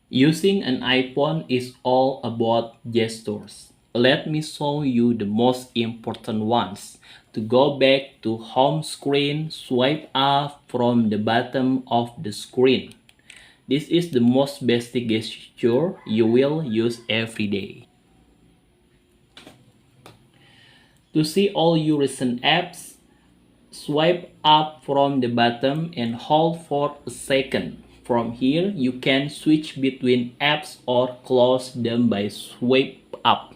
Using an iPhone is all about gestures. Let me show you the most important ones. To go back to home screen, swipe up from the bottom of the screen. This is the most basic gesture you will use every day. To see all your recent apps, swipe up from the bottom and hold for a second. From here, you can switch between apps or close them by swipe up.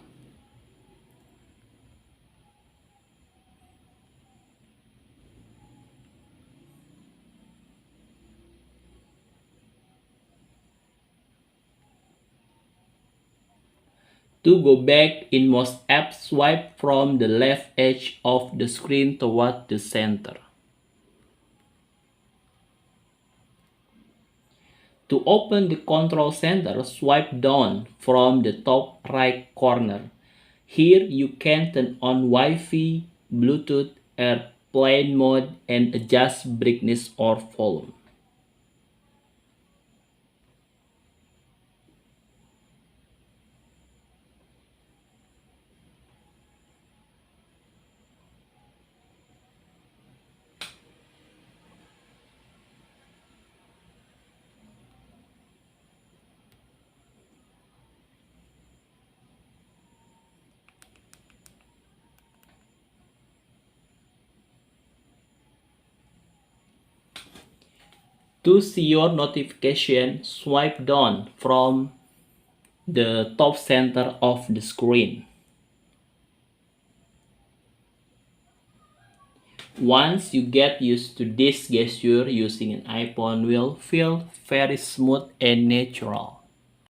To go back in most apps, swipe from the left edge of the screen toward the center. To open the control center, swipe down from the top right corner. Here you can turn on Wi-Fi, Bluetooth, airplane mode, and adjust brightness or volume. To see your notification, swipe down from the top center of the screen. Once you get used to this gesture, using an iPhone will feel very smooth and natural.